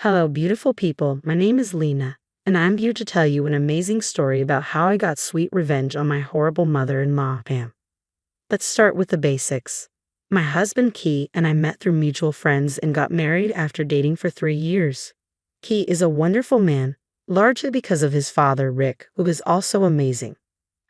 Hello, beautiful people. My name is Lena, and I'm here to tell you an amazing story about how I got sweet revenge on my horrible mother-in-law, Pam. Let's start with the basics. My husband, Key, and I met through mutual friends and got married after dating for 3 years. Key is a wonderful man, largely because of his father, Rick, who is also amazing.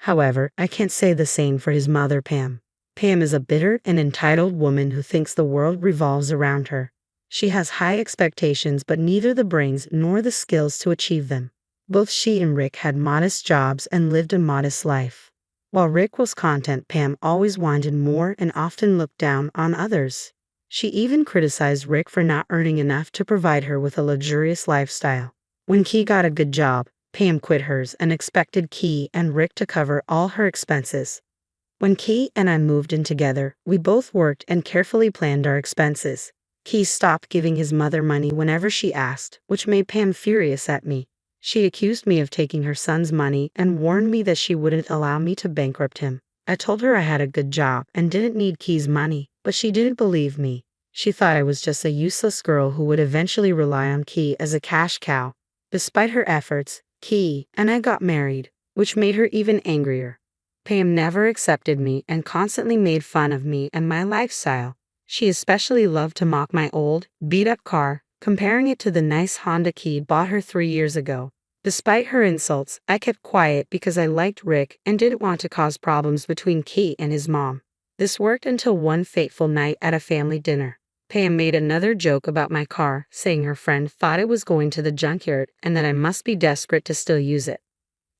However, I can't say the same for his mother, Pam. Pam is a bitter and entitled woman who thinks the world revolves around her. She has high expectations but neither the brains nor the skills to achieve them. Both she and Rick had modest jobs and lived a modest life. While Rick was content, Pam always wanted more and often looked down on others. She even criticized Rick for not earning enough to provide her with a luxurious lifestyle. When Key got a good job, Pam quit hers and expected Key and Rick to cover all her expenses. When Key and I moved in together, we both worked and carefully planned our expenses. Key stopped giving his mother money whenever she asked, which made Pam furious at me. She accused me of taking her son's money and warned me that she wouldn't allow me to bankrupt him. I told her I had a good job and didn't need Key's money, but she didn't believe me. She thought I was just a useless girl who would eventually rely on Key as a cash cow. Despite her efforts, Key and I got married, which made her even angrier. Pam never accepted me and constantly made fun of me and my lifestyle. She especially loved to mock my old, beat-up car, comparing it to the nice Honda Key bought her 3 years ago. Despite her insults, I kept quiet because I liked Rick and didn't want to cause problems between Key and his mom. This worked until one fateful night at a family dinner. Pam made another joke about my car, saying her friend thought it was going to the junkyard and that I must be desperate to still use it.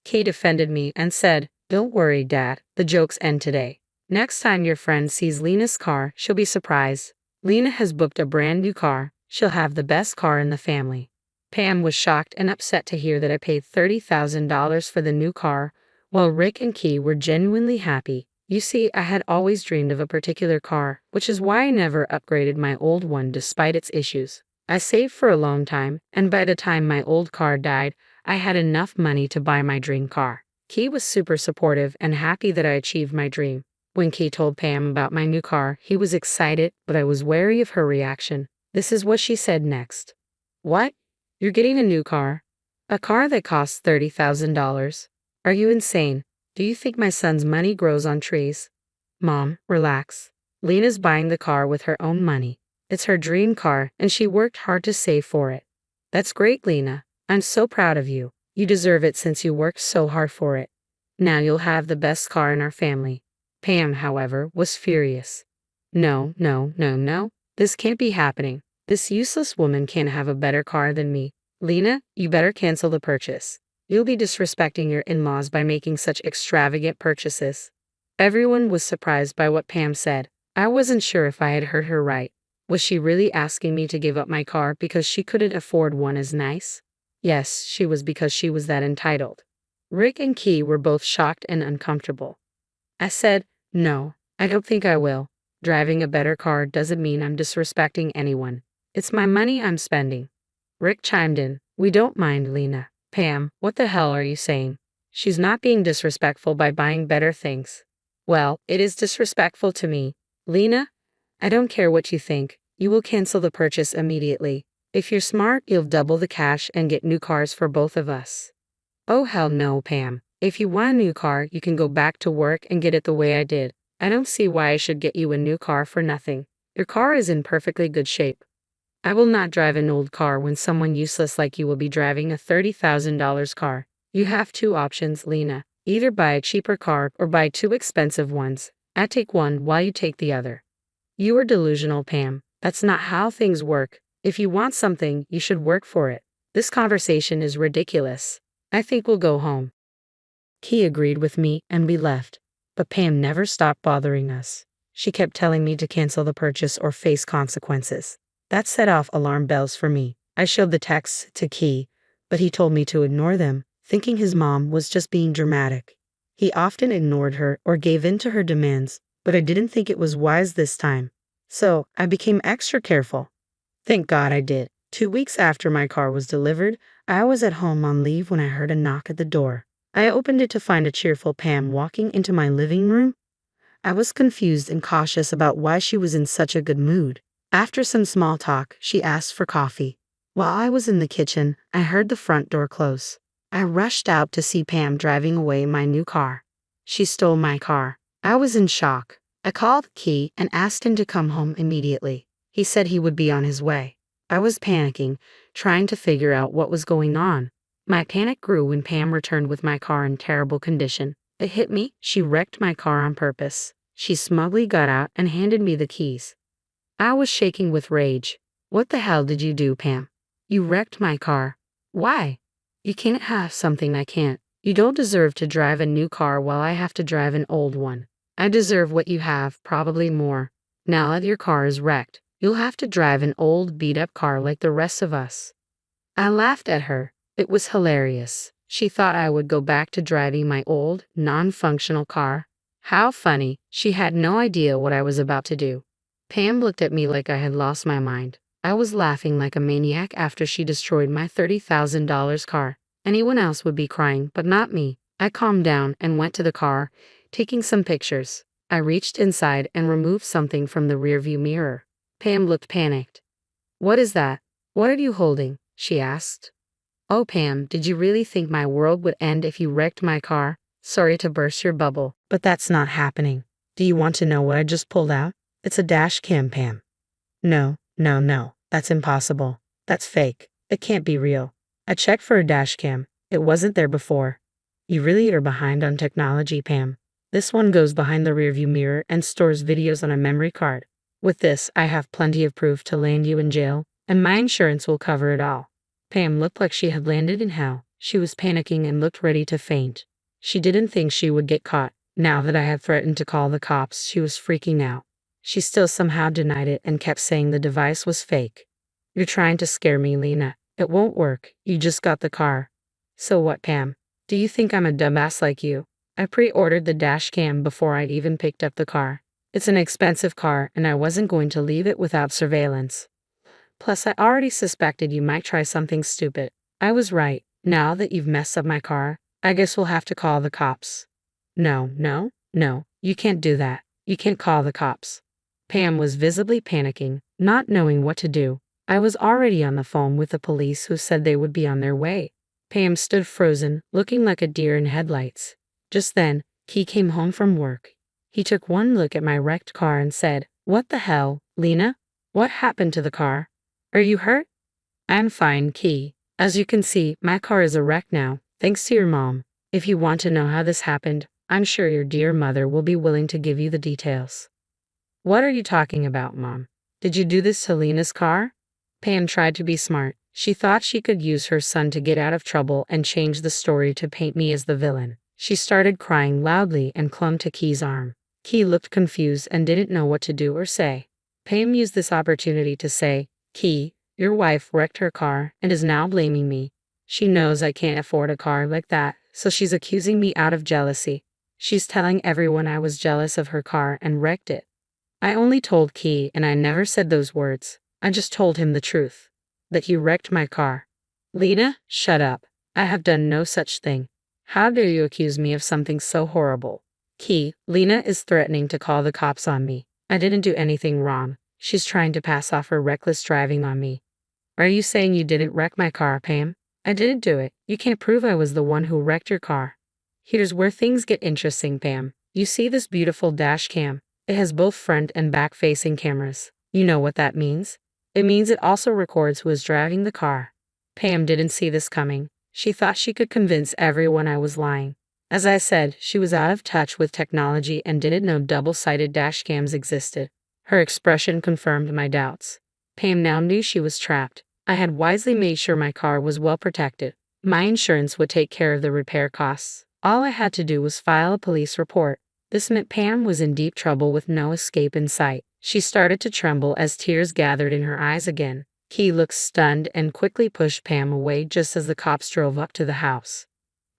Key defended me and said, "Don't worry, Dad, the jokes end today. Next time your friend sees Lena's car, she'll be surprised. Lena has booked a brand new car. She'll have the best car in the family." Pam was shocked and upset to hear that I paid $30,000 for the new car, while Rick and Key were genuinely happy. You see, I had always dreamed of a particular car, which is why I never upgraded my old one despite its issues. I saved for a long time, and by the time my old car died, I had enough money to buy my dream car. Key was super supportive and happy that I achieved my dream. When Key told Pam about my new car, he was excited, but I was wary of her reaction. This is what she said next. "What? You're getting a new car? A car that costs $30,000? Are you insane? Do you think my son's money grows on trees?" "Mom, relax. Lena's buying the car with her own money. It's her dream car, and she worked hard to save for it." "That's great, Lena. I'm so proud of you. You deserve it since you worked so hard for it. Now you'll have the best car in our family." Pam, however, was furious. No. This can't be happening. This useless woman can't have a better car than me. Lena, you better cancel the purchase. You'll be disrespecting your in-laws by making such extravagant purchases. Everyone was surprised by what Pam said. I wasn't sure if I had heard her right. Was she really asking me to give up my car because she couldn't afford one as nice? Yes, she was, because she was that entitled. Rick and Key were both shocked and uncomfortable. I said, "No, I don't think I will. Driving a better car doesn't mean I'm disrespecting anyone. It's my money I'm spending." Rick chimed in, "We don't mind, Lena." "Pam, what the hell are you saying? She's not being disrespectful by buying better things." "Well, it is disrespectful to me. Lena, I don't care what you think. You will cancel the purchase immediately. If you're smart, you'll double the cash and get new cars for both of us." "Oh hell no, Pam. If you want a new car, you can go back to work and get it the way I did. I don't see why I should get you a new car for nothing. Your car is in perfectly good shape. I will not drive an old car when someone useless like you will be driving a $30,000 car. You have two options, Lena. Either buy a cheaper car or buy two expensive ones. I take one while you take the other." "You are delusional, Pam. That's not how things work. If you want something, you should work for it. This conversation is ridiculous. I think we'll go home." Key agreed with me and we left, but Pam never stopped bothering us. She kept telling me to cancel the purchase or face consequences. That set off alarm bells for me. I showed the texts to Key, but he told me to ignore them, thinking his mom was just being dramatic. He often ignored her or gave in to her demands, but I didn't think it was wise this time. So I became extra careful. Thank God I did. 2 weeks after my car was delivered, I was at home on leave when I heard a knock at the door. I opened it to find a cheerful Pam walking into my living room. I was confused and cautious about why she was in such a good mood. After some small talk, she asked for coffee. While I was in the kitchen, I heard the front door close. I rushed out to see Pam driving away in my new car. She stole my car. I was in shock. I called Key and asked him to come home immediately. He said he would be on his way. I was panicking, trying to figure out what was going on. My panic grew when Pam returned with my car in terrible condition. It hit me. She wrecked my car on purpose. She smugly got out and handed me the keys. I was shaking with rage. What the hell did you do, Pam? You wrecked my car. Why? You can't have something I can't. You don't deserve to drive a new car while I have to drive an old one. I deserve what you have, probably more. Now that your car is wrecked, you'll have to drive an old beat-up car like the rest of us. I laughed at her. It was hilarious. She thought I would go back to driving my old, non-functional car. How funny. She had no idea what I was about to do. Pam looked at me like I had lost my mind. I was laughing like a maniac after she destroyed my $30,000 car. Anyone else would be crying, but not me. I calmed down and went to the car, taking some pictures. I reached inside and removed something from the rearview mirror. Pam looked panicked. What is that? What are you holding? She asked. Oh, Pam, did you really think my world would end if you wrecked my car? Sorry to burst your bubble, but that's not happening. Do you want to know what I just pulled out? It's a dash cam, Pam. No, that's impossible. That's fake. It can't be real. I checked for a dash cam. It wasn't there before. You really are behind on technology, Pam. This one goes behind the rearview mirror and stores videos on a memory card. With this, I have plenty of proof to land you in jail, and my insurance will cover it all. Pam looked like she had landed in hell. She was panicking and looked ready to faint. She didn't think she would get caught. Now that I had threatened to call the cops, she was freaking out. She still somehow denied it and kept saying the device was fake. You're trying to scare me, Lena. It won't work. You just got the car. So what, Pam? Do you think I'm a dumbass like you? I pre-ordered the dash cam before I'd even picked up the car. It's an expensive car, and I wasn't going to leave it without surveillance. Plus, I already suspected you might try something stupid. I was right. Now that you've messed up my car, I guess we'll have to call the cops. No, you can't do that. You can't call the cops. Pam was visibly panicking, not knowing what to do. I was already on the phone with the police who said they would be on their way. Pam stood frozen, looking like a deer in headlights. Just then, Key came home from work. He took one look at my wrecked car and said, "What the hell, Lena? What happened to the car? Are you hurt?" "I'm fine, Key. As you can see, my car is a wreck now, thanks to your mom. If you want to know how this happened, I'm sure your dear mother will be willing to give you the details." "What are you talking about, Mom? Did you do this to Lena's car?" Pam tried to be smart. She thought she could use her son to get out of trouble and change the story to paint me as the villain. She started crying loudly and clung to Key's arm. Key looked confused and didn't know what to do or say. Pam used this opportunity to say, "Key, your wife wrecked her car and is now blaming me. She knows I can't afford a car like that, so she's accusing me out of jealousy. She's telling everyone I was jealous of her car and wrecked it." I only told Key, and I never said those words. I just told him the truth. That you wrecked my car. "Lena, shut up. I have done no such thing. How dare you accuse me of something so horrible?" "Key, Lena is threatening to call the cops on me. I didn't do anything wrong. She's trying to pass off her reckless driving on me." "Are you saying you didn't wreck my car, Pam?" "I didn't do it. You can't prove I was the one who wrecked your car." "Here's where things get interesting, Pam. You see this beautiful dash cam? It has both front and back-facing cameras. You know what that means? It means it also records who is driving the car." Pam didn't see this coming. She thought she could convince everyone I was lying. As I said, she was out of touch with technology and didn't know double-sided dash cams existed. Her expression confirmed my doubts. Pam now knew she was trapped. I had wisely made sure my car was well protected. My insurance would take care of the repair costs. All I had to do was file a police report. This meant Pam was in deep trouble with no escape in sight. She started to tremble as tears gathered in her eyes again. Key looked stunned and quickly pushed Pam away just as the cops drove up to the house.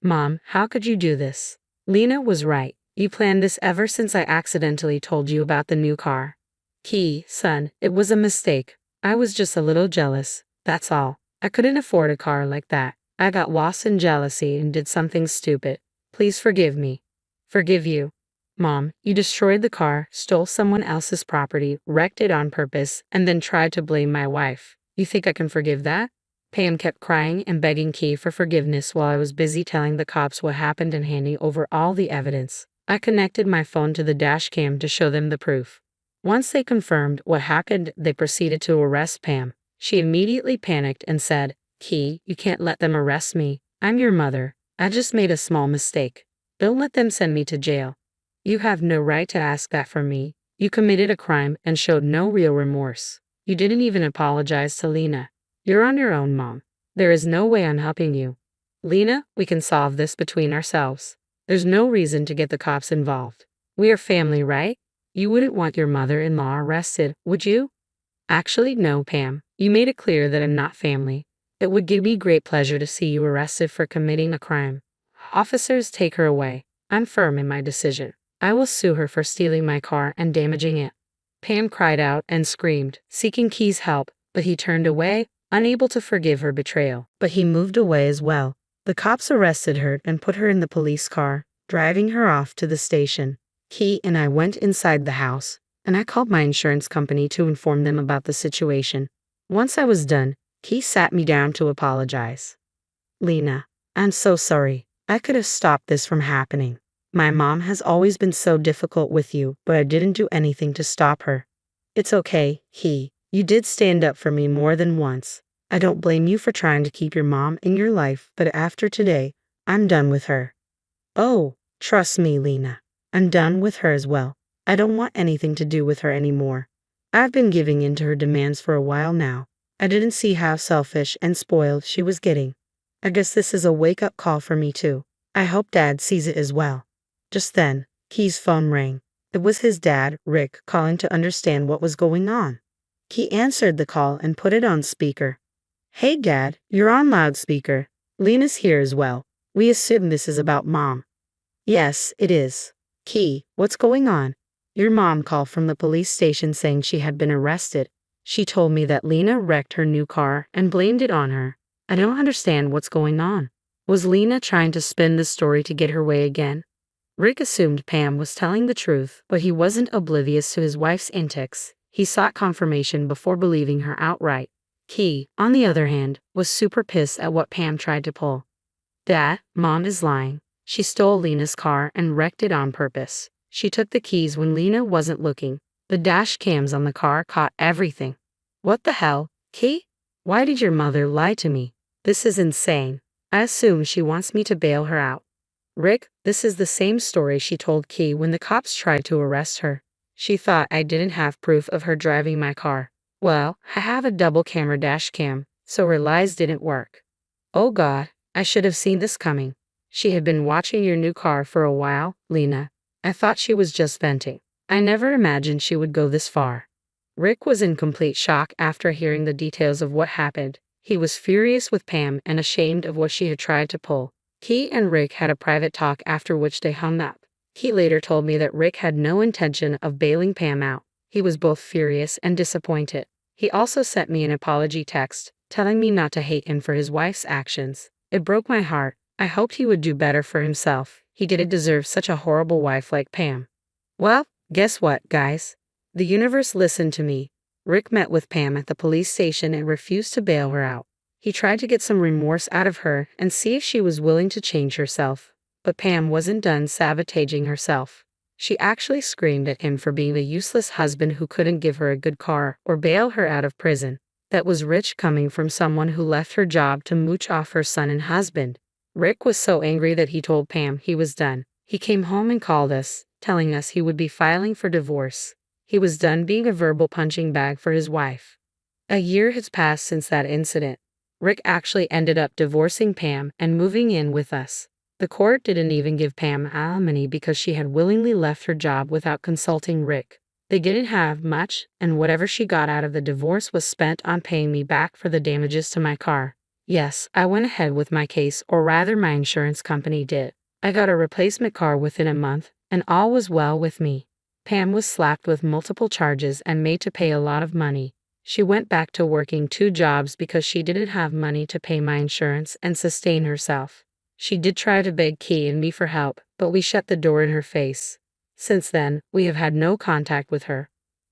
"Mom, how could you do this?" "Lena was right. You planned this ever since I accidentally told you about the new car." "Key, son, it was a mistake. I was just a little jealous, that's all. I couldn't afford a car like that. I got lost in jealousy and did something stupid. Please forgive me." "Forgive you?" "Mom, you destroyed the car, stole someone else's property, wrecked it on purpose, and then tried to blame my wife. You think I can forgive that?" Pam kept crying and begging Key for forgiveness while I was busy telling the cops what happened and handing over all the evidence. I connected my phone to the dash cam to show them the proof. Once they confirmed what happened, they proceeded to arrest Pam. She immediately panicked and said, "Key, you can't let them arrest me. I'm your mother. I just made a small mistake. Don't let them send me to jail. You have no right to ask that from me. You committed a crime and showed no real remorse. You didn't even apologize to Lena. You're on your own, Mom. There is no way I'm helping you. Lena, we can solve this between ourselves. There's no reason to get the cops involved. We are family, right? You wouldn't want your mother-in-law arrested, would you?" "Actually, no, Pam. You made it clear that I'm not family. It would give me great pleasure to see you arrested for committing a crime. Officers, take her away. I'm firm in my decision. I will sue her for stealing my car and damaging it." Pam cried out and screamed, seeking Key's help, but he turned away, unable to forgive her betrayal. But he moved away as well. The cops arrested her and put her in the police car, driving her off to the station. Key and I went inside the house, and I called my insurance company to inform them about the situation. Once I was done, Key sat me down to apologize. "Lena, I'm so sorry. I could have stopped this from happening. My mom has always been so difficult with you, but I didn't do anything to stop her." "It's okay, Key. You did stand up for me more than once. I don't blame you for trying to keep your mom in your life, but after today, I'm done with her." "Oh, trust me, Lena. I'm done with her as well. I don't want anything to do with her anymore. I've been giving in to her demands for a while now. I didn't see how selfish and spoiled she was getting. I guess this is a wake-up call for me too. I hope Dad sees it as well." Just then, Key's phone rang. It was his dad, Rick, calling to understand what was going on. Key answered the call and put it on speaker. "Hey Dad, you're on loudspeaker. Lena's here as well. We assume this is about Mom." "Yes, it is. Key, what's going on?" "Your mom called from the police station saying she had been arrested. She told me that Lena wrecked her new car and blamed it on her. I don't understand what's going on. Was Lena trying to spin the story to get her way again?" Rick assumed Pam was telling the truth, but he wasn't oblivious to his wife's antics. He sought confirmation before believing her outright. Key, on the other hand, was super pissed at what Pam tried to pull. "Dad, Mom is lying. She stole Lena's car and wrecked it on purpose. She took the keys when Lena wasn't looking. The dash cams on the car caught everything." "What the hell, Key? Why did your mother lie to me? This is insane. I assume she wants me to bail her out." "Rick, this is the same story she told Key when the cops tried to arrest her. She thought I didn't have proof of her driving my car. Well, I have a double camera dash cam, so her lies didn't work." "Oh God, I should have seen this coming. She had been watching your new car for a while, Lena. I thought she was just venting. I never imagined she would go this far." Rick was in complete shock after hearing the details of what happened. He was furious with Pam and ashamed of what she had tried to pull. Key and Rick had a private talk after which they hung up. Key later told me that Rick had no intention of bailing Pam out. He was both furious and disappointed. He also sent me an apology text, telling me not to hate him for his wife's actions. It broke my heart. I hoped he would do better for himself. He didn't deserve such a horrible wife like Pam. Well, guess what, guys? The universe listened to me. Rick met with Pam at the police station and refused to bail her out. He tried to get some remorse out of her and see if she was willing to change herself. But Pam wasn't done sabotaging herself. She actually screamed at him for being a useless husband who couldn't give her a good car or bail her out of prison. That was rich coming from someone who left her job to mooch off her son and husband. Rick was so angry that he told Pam he was done. He came home and called us, telling us he would be filing for divorce. He was done being a verbal punching bag for his wife. A year has passed since that incident. Rick actually ended up divorcing Pam and moving in with us. The court didn't even give Pam alimony because she had willingly left her job without consulting Rick. They didn't have much, and whatever she got out of the divorce was spent on paying me back for the damages to my car. Yes, I went ahead with my case, or rather my insurance company did. I got a replacement car within a month, and all was well with me. Pam was slapped with multiple charges and made to pay a lot of money. She went back to working 2 jobs because she didn't have money to pay my insurance and sustain herself. She did try to beg Key and me for help, but we shut the door in her face. Since then, we have had no contact with her.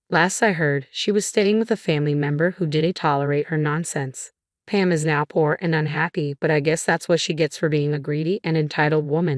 Last I heard, she was staying with a family member who didn't tolerate her nonsense. Pam is now poor and unhappy, but I guess that's what she gets for being a greedy and entitled woman.